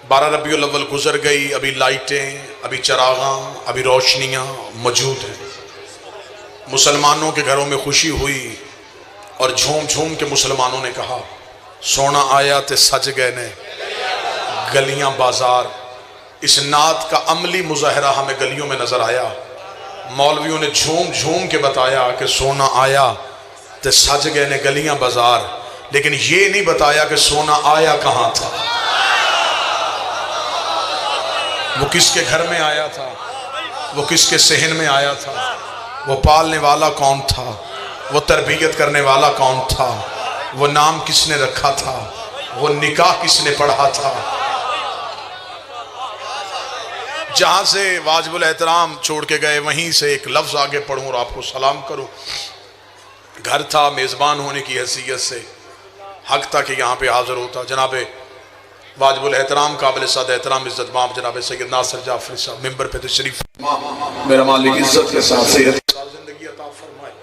12 ربیع الاول گزر گئی، ابھی لائٹیں، ابھی چراغاں، ابھی روشنیاں موجود ہیں۔ مسلمانوں کے گھروں میں خوشی ہوئی اور جھوم جھوم کے مسلمانوں نے کہا سونا آیا تے سج گئے نے گلیاں بازار۔ اس نعت کا عملی مظاہرہ ہمیں گلیوں میں نظر آیا۔ مولویوں نے جھوم جھوم کے بتایا کہ سونا آیا تے سج گئے نے گلیاں بازار، لیکن یہ نہیں بتایا کہ سونا آیا کہاں تھا، وہ کس کے گھر میں آیا تھا، وہ کس کے صحن میں آیا تھا، وہ پالنے والا کون تھا، وہ تربیت کرنے والا کون تھا، وہ نام کس نے رکھا تھا، وہ نکاح کس نے پڑھا تھا۔ جہاں سے واجب الاحترام چھوڑ کے گئے وہیں سے ایک لفظ آگے پڑھوں اور آپ کو سلام کروں۔ گھر تھا، میزبان ہونے کی حیثیت سے حق تھا کہ یہاں پہ حاضر ہوتا۔ جناب واجب الاحترام قابل صد احترام عزت مآب جناب سید ناصر جعفری صاحب ممبر پہ تشریف، میرا مالک عزت کے ساتھ صحت زندگی عطا فرمائے۔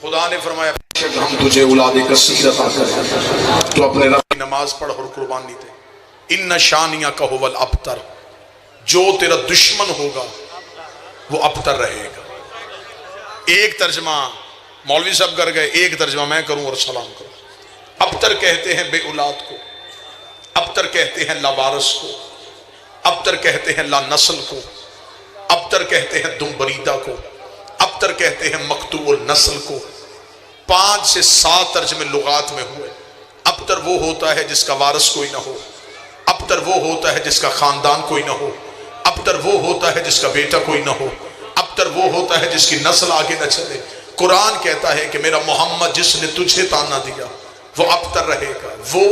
خدا نے فرمایا ہم تجھے اولاد کثیر عطا کریں، تو اپنے رب کی نماز پڑھ اور قربانی دے۔ ان شانیہ کا هو الابتر، جو تیرا دشمن ہوگا وہ ابتر رہے گا۔ ایک ترجمہ مولوی صاحب کر گئے، ایک ترجمہ میں کروں اور سلام کروں۔ ابتر کہتے ہیں بے اولاد کو، ابتر کہتے ہیں لاوارث کو، ابتر کہتے ہیں لا نسل کو، ابتر کہتے ہیں دم بریدہ کو، ابتر کہتے ہیں مقطوع النسل کو۔ 5 سے 7 ترجمے لغات میں ہوئے۔ ابتر وہ ہوتا ہے جس کا وارث کوئی نہ ہو، ابتر وہ ہوتا ہے جس کا خاندان کوئی نہ ہو، ابتر وہ ہوتا ہے جس کا بیٹا کوئی نہ ہو، ابتر وہ ہوتا ہے جس کی نسل آگے نہ چلے۔ قرآن کہتا ہے کہ میرا محمد جس نے تجھے تانا دیا وہ ابتر رہے گا، وہ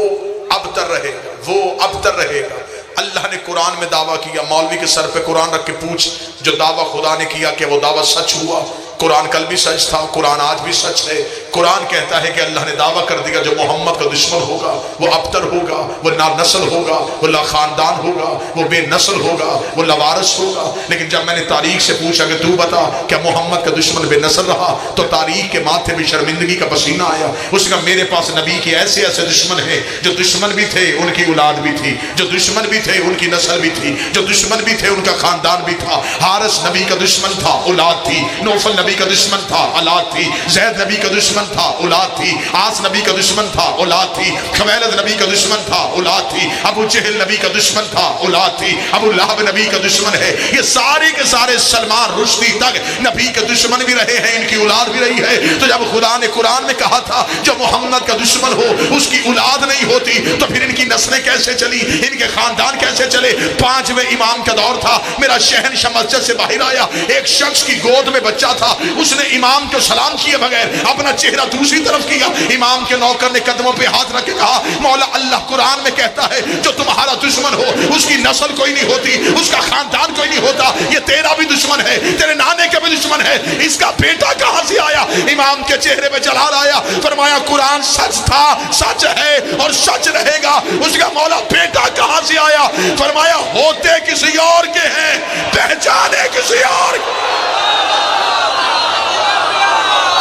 ابتر رہے گا، وہ ابتر رہے گا۔ اللہ نے قرآن میں دعویٰ کیا، مولوی کے سر پہ قرآن رکھ کے پوچھ جو دعویٰ خدا نے کیا کہ وہ دعویٰ سچ ہوا؟ قرآن کل بھی سچ تھا، قرآن آج بھی سچ ہے۔ قرآن کہتا ہے کہ اللہ نے دعویٰ کر دیا جو محمد کا دشمن ہوگا وہ ابتر ہوگا، وہ لا نسل ہوگا، وہ لا خاندان ہوگا، وہ بے نسل ہوگا، وہ لوارث ہوگا۔ لیکن جب میں نے تاریخ سے پوچھا کہ تو بتا کیا محمد کا دشمن بے نسل رہا، تو تاریخ کے ماتھے بھی شرمندگی کا پسینہ آیا۔ اس نے کہا میرے پاس نبی کے ایسے ایسے دشمن ہیں، جو دشمن بھی تھے ان کی اولاد بھی تھی، جو دشمن بھی تھے ان کی نسل بھی تھی، جو دشمن بھی تھے ان کا خاندان بھی تھا۔ حارث نبی کا دشمن تھا، اولاد تھی۔ نوفل نبی کا دشمن تھا، اولاد تھی۔ زید نبی کا دشمن تھا، اولاد تھی۔ عاص نبی کا دشمن تھا، اولاد تھی۔ خویلد نبی کا دشمن تھا، اولاد تھی۔ ابو جہل نبی کا دشمن تھا، اولاد تھی۔ ابو لہب نبی کا دشمن ہے۔ یہ سارے کے سارے سلمان رشدی تک نبی کے دشمن بھی رہے ہیں، ان کی اولاد بھی رہی ہے۔ تو جب خدا نے قرآن میں کہا تھا جو محمد کا دشمن ہو اس کی اولاد نہیں ہوتی، تو پھر ان کی نسلیں کیسے چلی، ان کے خاندان کیسے چلے؟ 5ویں امام کا دور تھا، میرا شہنشاہ مسجد سے باہر آیا، ایک شخص کی گود میں بچہ تھا، اس نے امام کو سلام کیے بغیر اپنا چہرہ دوسری طرف کیا۔ امام کے نوکر نے قدموں پہ ہاتھ رکھ کے کہا مولا اللہ قرآن میں کہتا ہے جو تمہارا دشمن ہو اس کی نسل کوئی نہیں ہوتی، اس کا خاندان کوئی نہیں ہوتا، یہ تیرا بھی دشمن ہے، تیرے نانے کا بھی دشمن ہے، اس کا بیٹا کہاں سے آیا؟ امام کے چہرے پہ جلال آیا، فرمایا قرآن سچ تھا، سچ ہے اور سچ رہے گا۔ اس کا مولا بیٹا کہاں سے آیا؟ فرمایا ہوتے کسی اور کے ہیں، پہچانے کسی اور کے۔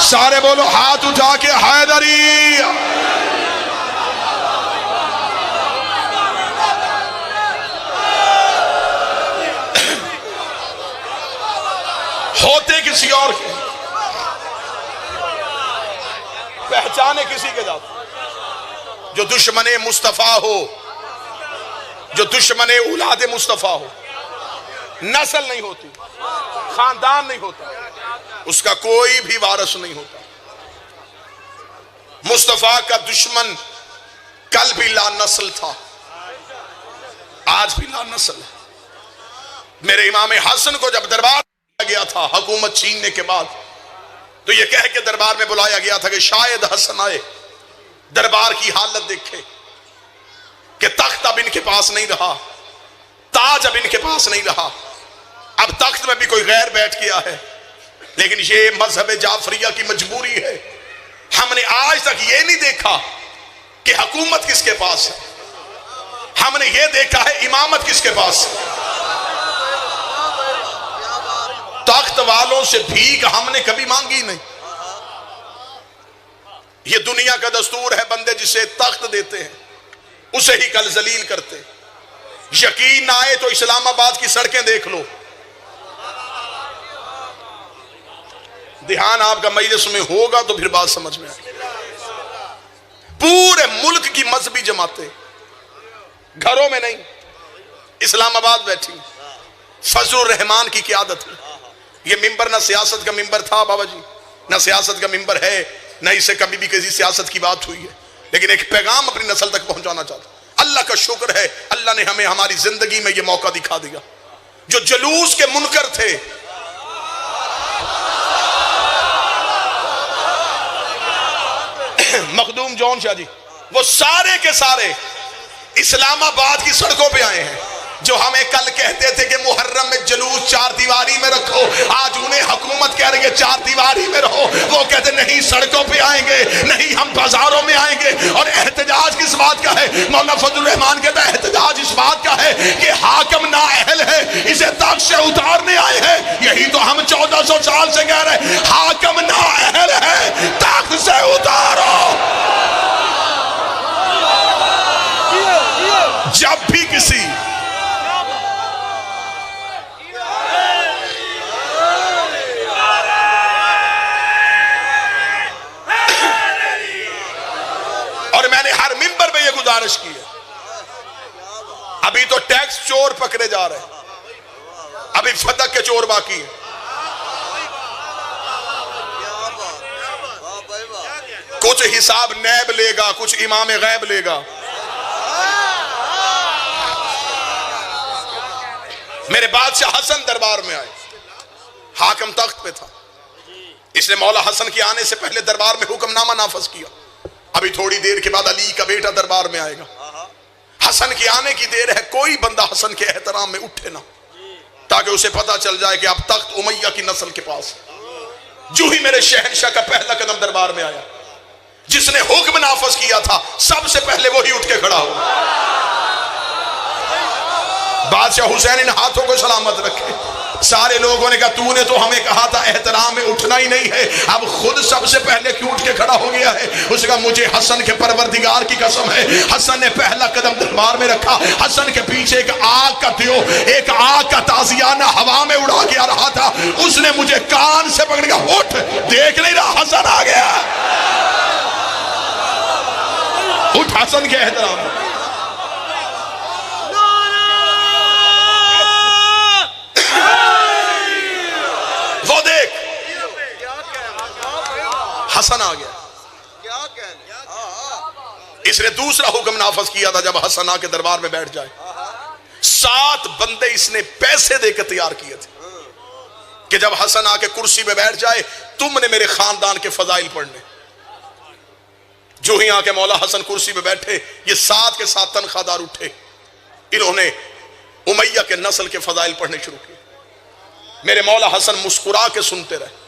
سارے بولو ہاتھ اٹھا کے حیدری۔ ہوتے کسی اور کے، پہچانے کسی کے جاتے۔ جو دشمن مصطفیٰ ہو، جو دشمن اولاد مصطفیٰ ہو، نسل نہیں ہوتی، خاندان نہیں ہوتا، اس کا کوئی بھی وارث نہیں ہوتا۔ مصطفیٰ کا دشمن کل بھی لا نسل تھا، آج بھی لا نسل ہے۔ میرے امام حسن کو جب دربار میں گیا تھا حکومت چھیننے کے بعد، تو یہ کہہ کے دربار میں بلایا گیا تھا کہ شاید حسن آئے، دربار کی حالت دیکھے کہ تخت اب ان کے پاس نہیں رہا، تاج اب ان کے پاس نہیں رہا، اب تخت میں بھی کوئی غیر بیٹھ گیا ہے۔ لیکن یہ مذہب جعفریہ کی مجبوری ہے، ہم نے آج تک یہ نہیں دیکھا کہ حکومت کس کے پاس ہے، ہم نے یہ دیکھا ہے امامت کس کے پاس ہے۔ تخت والوں سے بھیک ہم نے کبھی مانگی نہیں۔ یہ دنیا کا دستور ہے، بندے جسے تخت دیتے ہیں اسے ہی کل ذلیل کرتے۔ یقین نہ آئے تو اسلام آباد کی سڑکیں دیکھ لو. دھیان آپ کا مجلس میں ہوگا تو پھر بات سمجھ میں آئے. پورے ملک کی مذہبی جماعتیں گھروں میں نہیں، اسلام آباد بیٹھی. فضل الرحمان کی قیادت میں. یہ ممبر نہ سیاست کا ممبر تھا بابا جی، نہ سیاست کا ممبر ہے، نہ اسے کبھی بھی کسی سیاست کی بات ہوئی ہے، لیکن ایک پیغام اپنی نسل تک پہنچانا چاہتا. اللہ کا شکر ہے اللہ نے ہمیں ہماری زندگی میں یہ موقع دکھا دیا. جو جلوس کے منکر تھے، مخدوم جون شاہ جی، وہ سارے کے سارے اسلام آباد کی سڑکوں پہ آئے ہیں. جو ہمیں کل کہتے تھے کہ محرم میں جلوس چار دیواری میں رکھو، آج انہیں حکومت کہہ رہی ہے چار دیواری میں رہو. وہ کہتے نہیں سڑکوں پہ آئیں گے، نہیں ہم بازاروں میں آئیں گے. اور احتجاج کس بات کا ہے؟ مولانا فضل الرحمان کہتا ہے احتجاج اس بات کا ہے کہ حاکم نااہل ہے، اسے تخت سے اتارنے آئے ہیں. یہی تو ہم 1400 سال سے کہہ رہے ہیں، حاکم نااہل ہے، تخت سے اتارو. جب بھی کسی گزارش کی ہے، ابھی تو ٹیکس چور پکڑے جا رہے ہیں، ابھی فتح کے چور باقی ہیں. کچھ حساب نیب لے گا، کچھ امام غیب لے گا. میرے بادشاہ حسن دربار میں آئے، حاکم تخت پہ تھا. اس نے مولا حسن کے آنے سے پہلے دربار میں حکم نامہ نافذ کیا. ابھی تھوڑی دیر کے بعد علی کا بیٹا دربار میں آئے گا. حسن کے آنے کی دیر ہے، کوئی بندہ حسن کے احترام میں اٹھے نہ، تاکہ اسے پتا چل جائے کہ اب تخت امیہ کی نسل کے پاس. جو ہی میرے شہنشاہ کا پہلا قدم دربار میں آیا، جس نے حکم نافذ کیا تھا سب سے پہلے وہی اٹھ کے کھڑا ہوا. بادشاہ حسین ان ہاتھوں کو سلامت رکھے. سارے لوگوں نے کہا تو نے تو ہمیں کہا تھا احترام میں اٹھنا ہی نہیں ہے، اب خود سب سے پہلے کیوں اٹھ کے کھڑا ہو گیا ہے؟ اس کا مجھے حسن کے پروردگار کی قسم ہے، حسن نے پہلا قدم دربار میں رکھا. حسن کے پیچھے ایک آگ کا دیو، ایک آگ کا تازیانہ ہوا میں اڑا کے آ رہا تھا. اس نے مجھے کان سے پکڑ کے اٹھ، دیکھ نہیں رہا حسن آ گیا. اٹھ حسن کے احترام میں. وہ دیکھ حسن آ گیا. اس نے دوسرا حکم نافذ کیا تھا جب حسن آ کے دربار میں بیٹھ جائے. 7 بندے اس نے پیسے دے کے تیار کیے تھے کہ جب حسن آ کے کرسی پہ بیٹھ جائے تم نے میرے خاندان کے فضائل پڑھنے. جو ہی آ کے مولا حسن کرسی پہ بیٹھے، یہ 7 کے 7 تنخواہ دار اٹھے. انہوں نے امیہ کے نسل کے فضائل پڑھنے شروع کیے. میرے مولا حسن مسکرا کے سنتے رہے،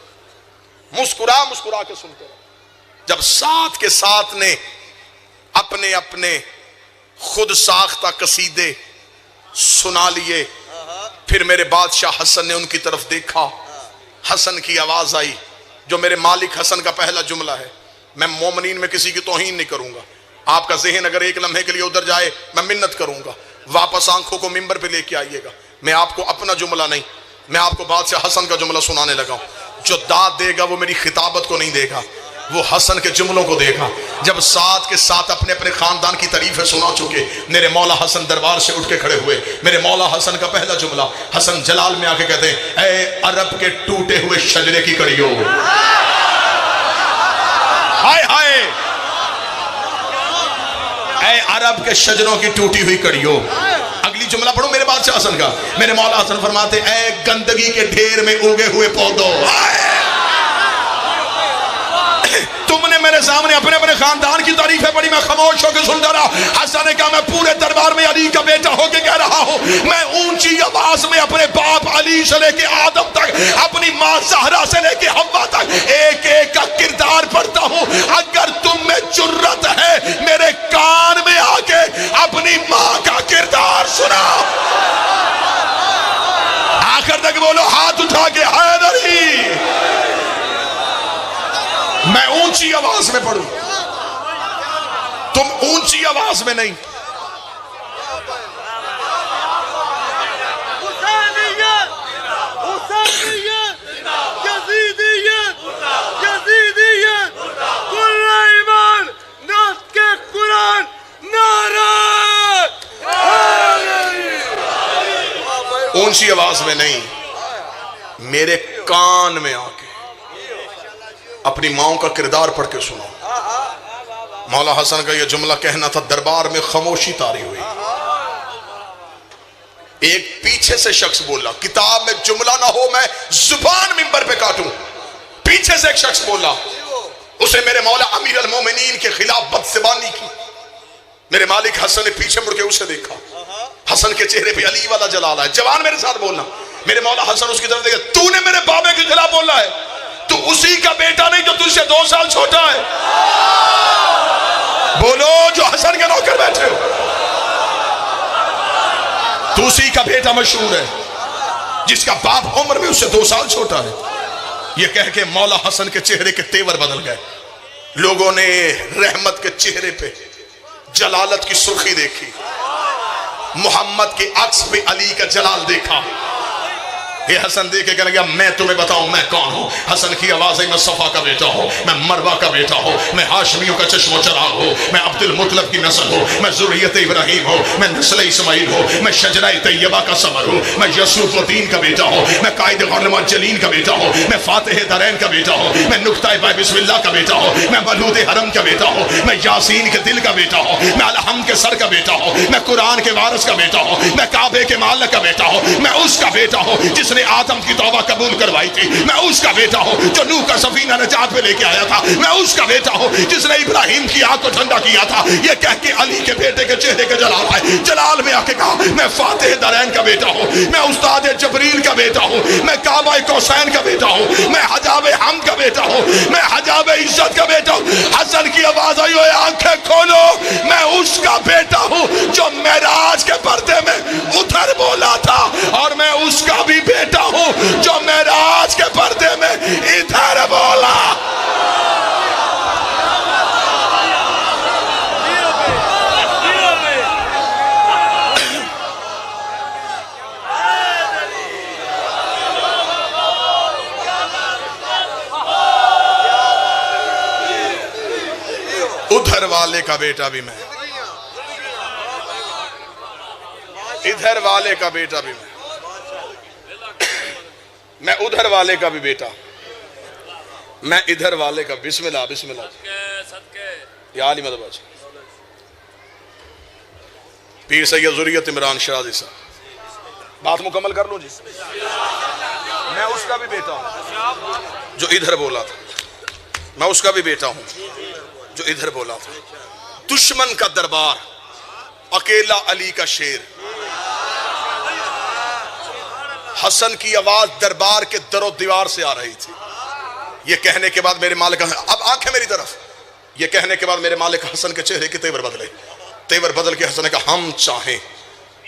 مسکرا کے سنتے رہے. جب 7 کے 7 نے اپنے اپنے خود ساختہ قصیدے سنا لیے، پھر میرے بادشاہ حسن نے ان کی طرف دیکھا. حسن کی آواز آئی جو میرے مالک حسن کا پہلا جملہ ہے. میں مومنین میں کسی کی توہین نہیں کروں گا. آپ کا ذہن اگر ایک لمحے کے لیے ادھر جائے میں منت کروں گا، واپس آنکھوں کو منبر پہ لے کے آئیے گا. میں آپ کو اپنا جملہ نہیں، میں آپ کو بادشاہ حسن کا جملہ سنانے لگا ہوں. جو داد دے گا وہ میری خطابت کو نہیں دے گا، وہ حسن کے جملوں کو دے گا. جب 7 کے 7 اپنے اپنے خاندان کی تعریفیں سنا چکے، میرے مولا حسن دربار سے اٹھ کے کھڑے ہوئے. میرے مولا حسن کا پہلا جملہ، حسن جلال میں آ کے کہتے ہیں اے عرب کے ٹوٹے ہوئے شجرے کی کڑیوں، ہائے ہائے، اے عرب کے شجروں کی ٹوٹی ہوئی کڑیوں. اگلی جملہ پڑھو میرے بادشاہ حسن کا. میرے مولا حسن فرماتے اے گندگی کے ڈھیر میں اگے ہوئے پودوں، تم نے میرے سامنے اپنے اپنے خاندان کی تعریفیں پڑھی، میں خاموش ہو کے سنتا رہا. حسن نے کہا میں پورے دربار میں علی کا بیٹا ہو کے کہہ رہا ہوں، میں اونچی آواز میں اپنے باپ علی سے لے کے آدم تک، اپنی ماں زہرا سے لے کے حوا تک ایک ایک کا کردار پڑھتا ہوں. اگر تم میں جرت ہے میرے کان میں آ کے اپنی ماں کا کردار سنا. آخر تک بولو ہاتھ اٹھا کے حیدری. میں اونچی آواز میں پڑھوں، تم اونچی آواز میں نہیں. اونچی آواز میں نہیں، میرے کان میں آ کے اپنی ماؤں کا کردار پڑھ کے سنو۔ مولا حسن کا یہ جملہ کہنا تھا، دربار میں خاموشی طاری ہوئی۔ ایک پیچھے سے شخص بولا، کتاب میں جملہ نہ ہو میں زبان منبر پہ کاٹوں، پیچھے سے ایک شخص بولا، اسے میرے مولا امیر المومنین کے خلاف بدزبانی کی۔ میرے مالک حسن نے پیچھے مڑ کے اسے دیکھا، حسن کے چہرے پہ علی والا جلال ہے۔ جوان میرے ساتھ بولنا، میرے مولا حسن اس کی طرف دیکھا، تو نے میرے بابے کے خلاف بولا ہے، تو اسی کا بیٹا نہیں جو تجھ سے 2 سال چھوٹا ہے؟ بولو جو حسن کے نوکر بیٹھے ہو، تو اسی کا بیٹا مشہور ہے جس کا باپ عمر میں اس سے 2 سال چھوٹا ہے۔ یہ کہہ کے مولا حسن کے چہرے کے تیور بدل گئے۔ لوگوں نے رحمت کے چہرے پہ جلالت کی سرخی دیکھی، محمد کے عکس پہ علی کا جلال دیکھا۔ یہ حسن دیکھ کے کہنے لگا، میں تمہیں بتاؤں میں کون ہوں۔ حسن کی آواز ہے، میں صفا کا بیٹا ہوں، میں مروہ کا بیٹا ہوں، میں ہاشمیوں کا چشم و چراغ ہوں، میں عبد المطلب کی نسل ہوں، میں ذریت ابراہیم ہوں، میں نسل اسماعیل ہوں، میں شجرہ طیبہ کا ثمر ہوں، میں یسوف و دین کا بیٹا ہوں، میں قائد غرم جلین کا بیٹا ہوں، میں فاتح درین کا بیٹا ہوں، میں نقطہ بائے بسم اللہ کا بیٹا ہوں، میں مولود حرم کا بیٹا ہوں، میں یاسین کے دل کا بیٹا ہوں، میں الحمد کے سر کا بیٹا ہوں، میں قرآن کے وارث کا بیٹا ہوں، میں کعبے کے مالک کا بیٹا ہوں، میں اس کا بیٹا ہوں جس نے آدم کی توبہ قبول کروائی تھی، میں اس کا بیٹا ہوں جو نوح کا سفینہ نجات پہ لے کے آیا تھا، میں اس کا بیٹا ہوں جس نے ابراہیم کی آگ کو ٹھنڈا کیا تھا۔ یہ کہہ کے علی کے بیٹے کے چہرے کے جلال آئے، جلال میں آ کے کہا، میں فاتح درین کا بیٹا ہوں، میں استاد جبریل کا بیٹا ہوں، میں کعبہ کوسین کا بیٹا ہوں، میں حجاب حمد کا بیٹا ہوں، میں حجاب عزت کا بیٹا ہوں۔ حسن کی آواز آئی ہوئے، آنکھیں کھولو، میں اس کا بیٹا ہوں جو معراج کے پردے میں ادھر بولا تھا، اور میں اس کا بھی بیٹا ہوں جو معراج کے پردے میں ادھر بولا۔ ادھر والے کا بیٹا بھی میں، ادھر والے کا بیٹا بھی میں ادھر والے کا بھی بیٹا، میں ادھر والے کا۔ بسم اللہ بسم اللہ، یا علی مدد باز پیر سید ذریت عمران شرازی صاحب، بات مکمل کر لوں جی۔ میں اس کا بھی بیٹا ہوں جو ادھر بولا تھا، میں اس کا بھی بیٹا ہوں جو ادھر بولا تھا۔ دشمن کا دربار، اکیلا علی کا شیر۔ حسن کی آواز دربار کے در و دیوار سے آ رہی تھی۔ یہ کہنے کے بعد میرے مالک، اب آنکھیں میری طرف، یہ کہنے کے بعد میرے مالک حسن کے چہرے کے تیور بدلے۔ تیور بدل کے حسن نے کہا، ہم چاہیں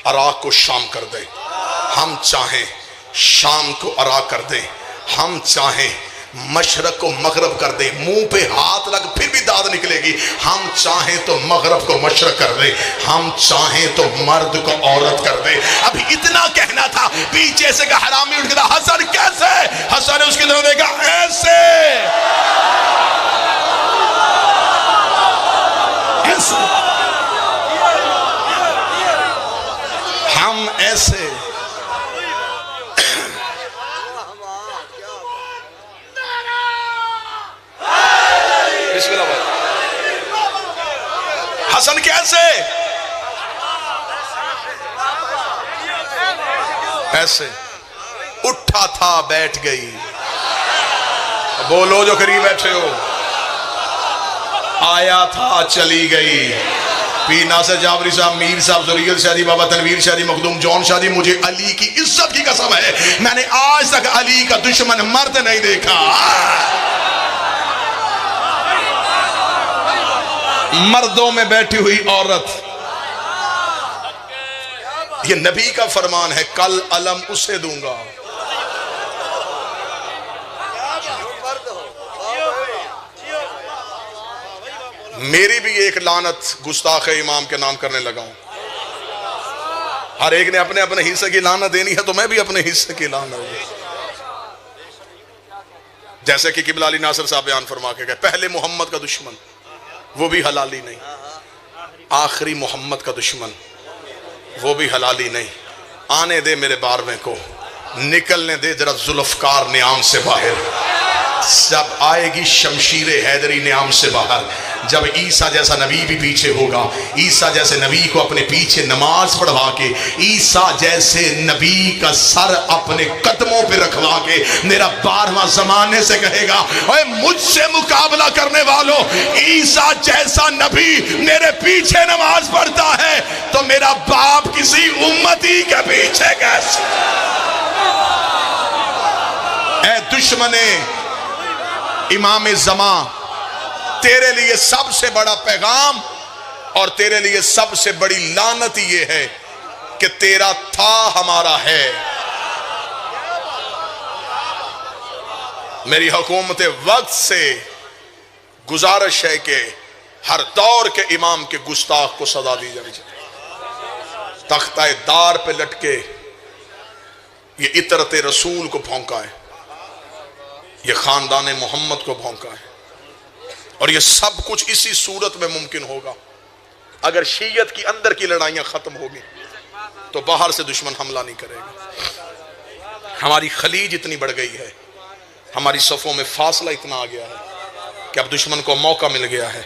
عراق کو شام کر دیں، ہم چاہیں شام کو عراق کر دیں، ہم چاہیں مشرق کو مغرب کر دیں، منہ پہ ہاتھ لگ پھر بھی داد نکلے گی، ہم چاہیں تو مغرب کو مشرق کر دیں، ہم چاہیں تو مرد کو عورت کر دیں۔ ابھی اتنا کہنا تھا، پیچھے سے کہ حرامی اٹھ کے کہا، حسن کیسے؟ حسن نے اس کی طرف دیکھا، ایسے ایسے ہم ایسے۔ بسم اللہ بھائی، حسن کیسے؟ ایسے اٹھا تھا بیٹھ گئی، بولو جو قریب بیٹھے ہو، آیا تھا چلی گئی۔ پیر ناصر جعفری صاحب، میر صاحب، ذریت شادی، بابا تنویر شادی، مخدوم جون شادی، مجھے علی کی عزت کی قسم ہے، میں نے آج تک علی کا دشمن مرد نہیں دیکھا۔ مردوں میں بیٹھی ہوئی عورت، یہ نبی کا فرمان ہے، کل علم اسے دوں گا۔ میری بھی ایک لعنت گستاخ امام کے نام کرنے لگا ہوں۔ ہر ایک نے اپنے اپنے حصے کی لعنت دینی ہے، تو میں بھی اپنے حصے کی لعنت دوں۔ جیسے کہ قبلہ علی ناصر صاحب بیان فرما کے گئے، پہلے محمد کا دشمن وہ بھی حلالی نہیں، آخری محمد کا دشمن وہ بھی حلالی نہیں، آنے دے میرے 12ویں کو، نکلنے دے ذرا ذوالفقار نیام سے باہر، جب آئے گی شمشیر حیدری نیام سے باہر، جب عیسیٰ جیسا نبی بھی پیچھے ہوگا، عیسیٰ جیسے نبی کو اپنے پیچھے نماز پڑھوا کے، عیسیٰ جیسے نبی کا سر اپنے قدموں پہ رکھوا کے میرا 12واں زمانے سے کہے گا اے مجھ سے مقابلہ کرنے والوں، عیسیٰ جیسا نبی میرے پیچھے نماز پڑھتا ہے تو میرا باپ کسی امتی کے پیچھے کیسے؟ اے دشمن امام زمان، تیرے لیے سب سے بڑا پیغام اور تیرے لیے سب سے بڑی لعنت یہ ہے کہ تیرا تھا ہمارا ہے۔ میری حکومت وقت سے گزارش ہے کہ ہر دور کے امام کے گستاخ کو سزا دی جانی چاہیے۔ تختہ دار پہ لٹکے یہ عطرت رسول کو بھونکا ہے، یہ خاندان محمد کو بھونکا ہے، اور یہ سب کچھ اسی صورت میں ممکن ہوگا اگر شیعت کی اندر کی لڑائیاں ختم ہوگی تو باہر سے دشمن حملہ نہیں کرے گا۔ ہماری خلیج اتنی بڑھ گئی ہے، ہماری صفوں میں فاصلہ اتنا آ گیا ہے کہ اب دشمن کو موقع مل گیا ہے،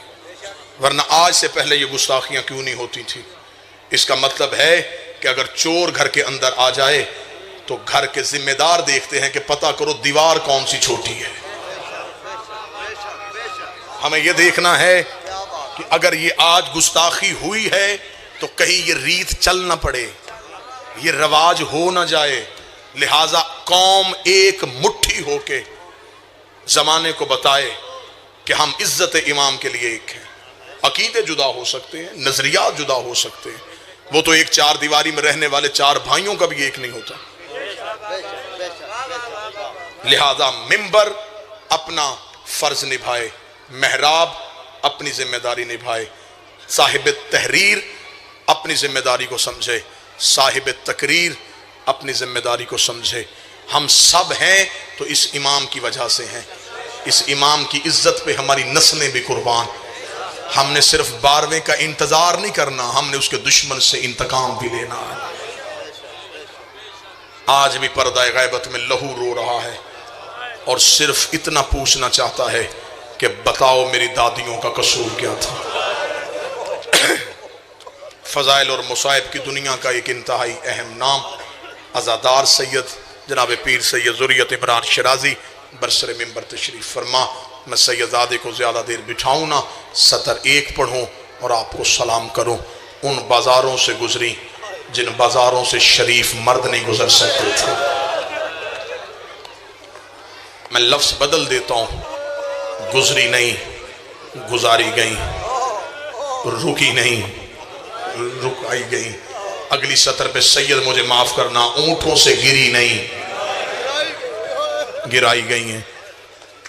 ورنہ آج سے پہلے یہ گستاخیاں کیوں نہیں ہوتی تھی؟ اس کا مطلب ہے کہ اگر چور گھر کے اندر آ جائے تو گھر کے ذمہ دار دیکھتے ہیں کہ پتہ کرو دیوار کون سی چھوٹی ہے۔ ہمیں یہ دیکھنا ہے کہ اگر یہ آج گستاخی ہوئی ہے تو کہیں یہ ریت چل نہ پڑے، یہ رواج ہو نہ جائے، لہٰذا قوم ایک مٹھی ہو کے زمانے کو بتائے کہ ہم عزت امام کے لیے ایک ہیں۔ عقیدے جدا ہو سکتے ہیں، نظریات جدا ہو سکتے ہیں، وہ تو ایک چار دیواری میں رہنے والے چار بھائیوں کا بھی ایک نہیں ہوتا۔ لہذا منبر اپنا فرض نبھائے، محراب اپنی ذمہ داری نبھائے، صاحب تحریر اپنی ذمہ داری کو سمجھے، صاحب تقریر اپنی ذمہ داری کو سمجھے۔ ہم سب ہیں تو اس امام کی وجہ سے ہیں، اس امام کی عزت پہ ہماری نسلیں بھی قربان۔ ہم نے صرف 12ویں کا انتظار نہیں کرنا، ہم نے اس کے دشمن سے انتقام بھی لینا ہے۔ آج بھی پردہ غیبت میں لہو رو رہا ہے اور صرف اتنا پوچھنا چاہتا ہے کہ بتاؤ میری دادیوں کا قصور کیا تھا۔ فضائل اور مصائب کی دنیا کا ایک انتہائی اہم نام عزادار سید جناب پیر سید ذریت عمران شرازی برسر منبر تشریف فرما۔ میں سیدزادے کو زیادہ دیر بٹھاؤں نہ، سطر 1 پڑھوں اور آپ کو سلام کروں۔ ان بازاروں سے گزری جن بازاروں سے شریف مرد نہیں گزر سکتے تھے۔ میں لفظ بدل دیتا ہوں، گزری نہیں گزاری گئی، رکی نہیں رکائی گئی۔ اگلی سطر پہ سید مجھے معاف کرنا، اونٹوں سے گری نہیں گرائی گئی ہیں۔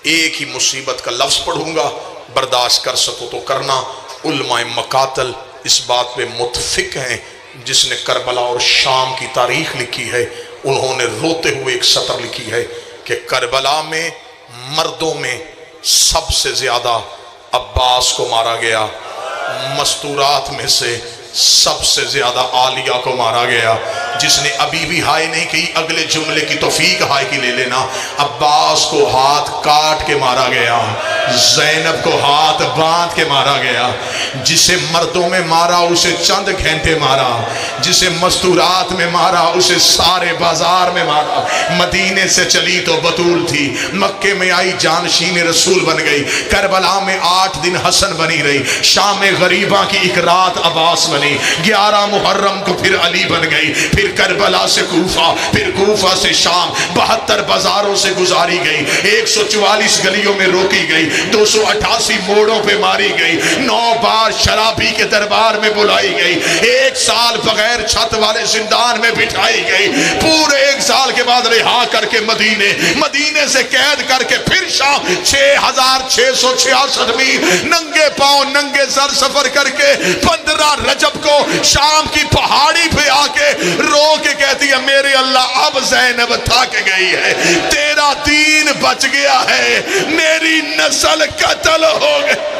ایک ہی مصیبت کا لفظ پڑھوں گا، برداشت کر سکو تو کرنا۔ علماء مقاتل اس بات پہ متفق ہیں، جس نے کربلا اور شام کی تاریخ لکھی ہے انہوں نے روتے ہوئے ایک سطر لکھی ہے کہ کربلا میں مردوں میں سب سے زیادہ عباس کو مارا گیا، مستورات میں سے سب سے زیادہ عالیہ کو مارا گیا۔ جس نے ابھی بھی ہائے نہیں کی اگلے جملے کی توفیق ہائے کی لے لینا۔ عباس کو ہاتھ کاٹ کے مارا گیا، زینب کو ہاتھ باندھ کے مارا گیا۔ جسے مردوں میں مارا اسے چند گھنٹے مارا، جسے مستورات میں مارا اسے سارے بازار میں مارا۔ مدینے سے چلی تو بطول تھی، مکے میں آئی جانشین رسول بن گئی، کربلا میں 8 دن حسن بنی رہی، شام میں غریباں کی ایک رات عباس بنی، 11 محرم کو پھر علی بن گئی، پھر کربلا سے کوفہ، پھر کوفہ سے شام، 72 بازاروں سے گزاری گئی، 144 گلیوں میں روکی گئی، 288 موڑوں پہ ماری گئی، 9 بار شرابی کے دربار میں بلائی گئی، 1 سال بغیر چھت والے زندان میں بٹھائی گئی، پورے 1 سال کے بعد رہا کر کے مدینے سے قید کر کے پھر شام 6666 میل ننگے پاؤں ننگے سر سفر کر کے 15 رجب کو شام کی پہاڑی پہ آ کے رو کے کہتی ہے میرے اللہ اب زینب تھک گئی ہے، تیرا دین بچ گیا ہے، میری نسل قتل ہو گئی۔